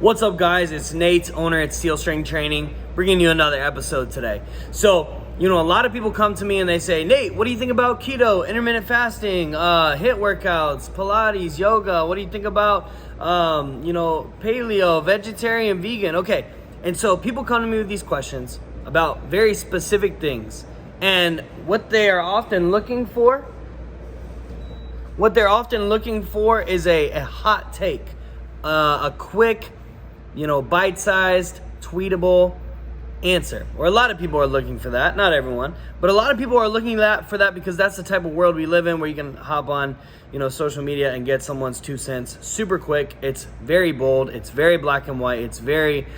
What's up, guys? It's Nate, owner at Steel Strength Training, bringing you another episode today. So, a lot of people come to me and they say, Nate, what do you think about keto, intermittent fasting, HIIT workouts, Pilates, yoga? What do you think about, paleo, vegetarian, vegan? Okay, and so people come to me with these questions about very specific things. And what they are often looking for, is a hot take, a quick, bite-sized, tweetable answer. Or a lot of people are looking for that, not everyone, but a lot of people are looking for that because that's the type of world we live in, where you can hop on, social media and get someone's 2 cents super quick. It's very bold, it's very black and white, it's very,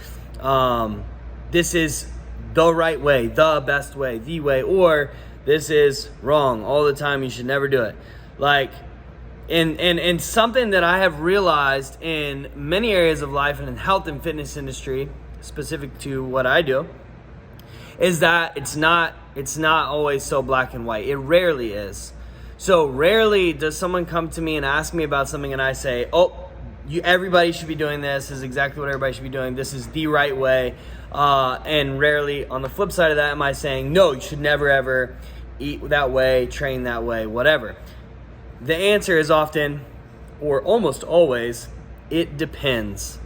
this is the right way, the best way, the way, or this is wrong all the time, you should never do it. And something that I have realized in many areas of life and in health and fitness industry, specific to what I do, is that it's not always so black and white. It rarely is. So rarely does someone come to me and ask me about something and I say, everybody should be doing this. This is exactly what everybody should be doing. This is the right way. And rarely, on the flip side of that, am I saying, no, you should never ever eat that way, train that way, whatever. The answer is often, or almost always, it depends.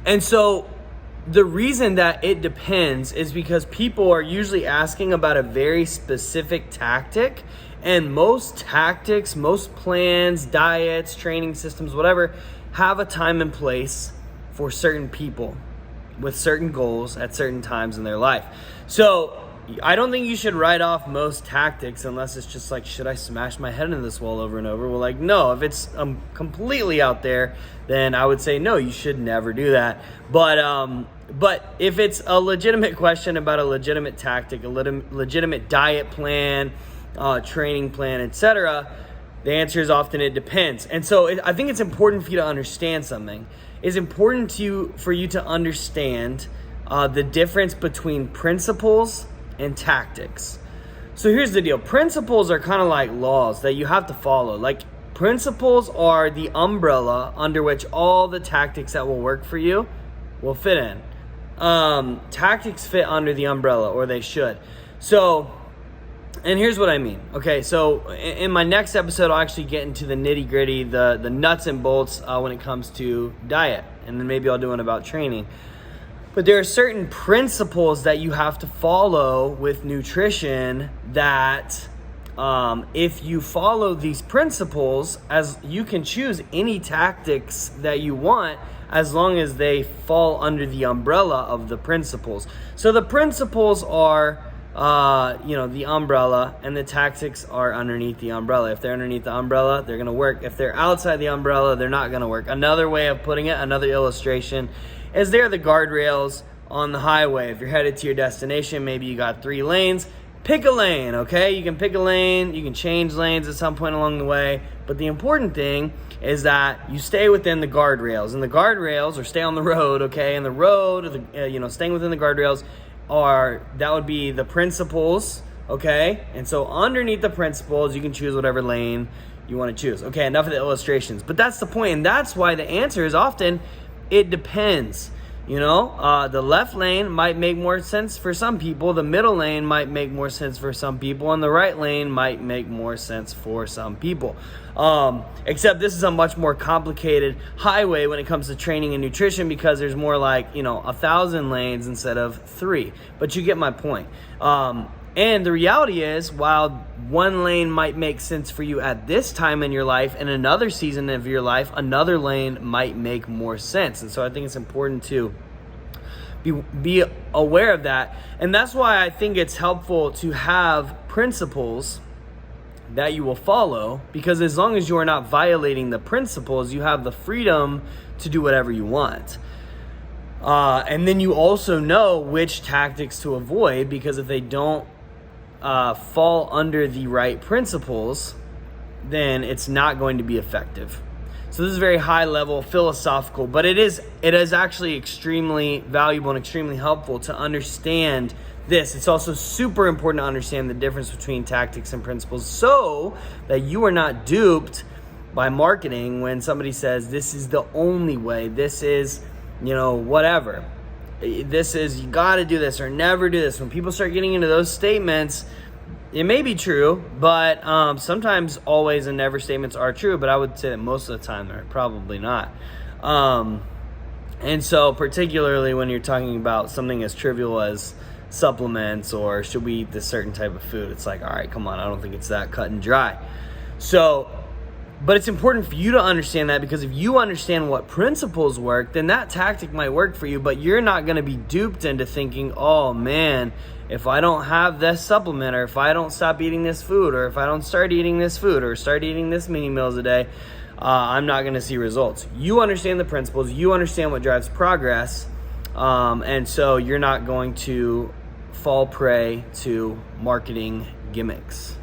And so the reason that it depends is because people are usually asking about a very specific tactic, and most tactics, most plans, diets, training systems, whatever, have a time and place for certain people with certain goals at certain times in their life. So I don't think you should write off most tactics unless it's just like, should I smash my head into this wall over and over? Well, no, if it's completely out there, then I would say, no, you should never do that. But if it's a legitimate question about a legitimate tactic, a legitimate diet plan, training plan, etc., the answer is often it depends. And so I think it's important for you to understand something. It's important for you to understand the difference between principles and tactics. So here's the deal. Principles are kind of like laws that you have to follow. Principles are the umbrella under which all the tactics that will work for you will fit in. Tactics fit under the umbrella, or they should. So, and here's what I mean. Okay, so in my next episode, I'll actually get into the nitty gritty, the nuts and bolts when it comes to diet. And then maybe I'll do one about training. But there are certain principles that you have to follow with nutrition that if you follow these principles, as you can choose any tactics that you want as long as they fall under the umbrella of the principles. So the principles are, the umbrella, and the tactics are underneath the umbrella. If they're underneath the umbrella, they're going to work. If they're outside the umbrella, they're not going to work. Another way of putting it, another illustration, is they're the guardrails on the highway. If you're headed to your destination, maybe you got 3 lanes, pick a lane, okay? You can pick a lane, you can change lanes at some point along the way, but the important thing is that you stay within the guardrails. And the guardrails, or stay on the road, okay? And the road, staying within the guardrails, that would be the principles, okay? And so underneath the principles, you can choose whatever lane you want to choose. Okay, enough of the illustrations. But that's the point, and that's why the answer is often, it depends. The left lane might make more sense for some people, the middle lane might make more sense for some people, and the right lane might make more sense for some people. Except this is a much more complicated highway when it comes to training and nutrition, because there's more 1,000 lanes instead of 3. But you get my point. And the reality is, while one lane might make sense for you at this time in your life, and another season of your life, another lane might make more sense. And so I think it's important to be aware of that. And that's why I think it's helpful to have principles that you will follow, because as long as you are not violating the principles, you have the freedom to do whatever you want. And then you also know which tactics to avoid, because if they don't fall under the right principles, then it's not going to be effective. So this is very high level, philosophical, but it is actually extremely valuable and extremely helpful to understand this. It's also super important to understand the difference between tactics and principles, so that you are not duped by marketing when somebody says this is the only way, this is whatever. This is, you got to do this or never do this. When people start getting into those statements, it may be true, but sometimes always and never statements are true, but I would say that most of the time they're probably not. And so particularly when you're talking about something as trivial as supplements or should we eat this certain type of food, it's like, all right, come on, I don't think it's that cut and dry. So, but it's important for you to understand that, because if you understand what principles work, then that tactic might work for you, but you're not going to be duped into thinking, oh man, if I don't have this supplement, or if I don't stop eating this food, or if I don't start eating this food, or start eating this many meals a day, I'm not going to see results. You understand the principles, you understand what drives progress, and so you're not going to fall prey to marketing gimmicks.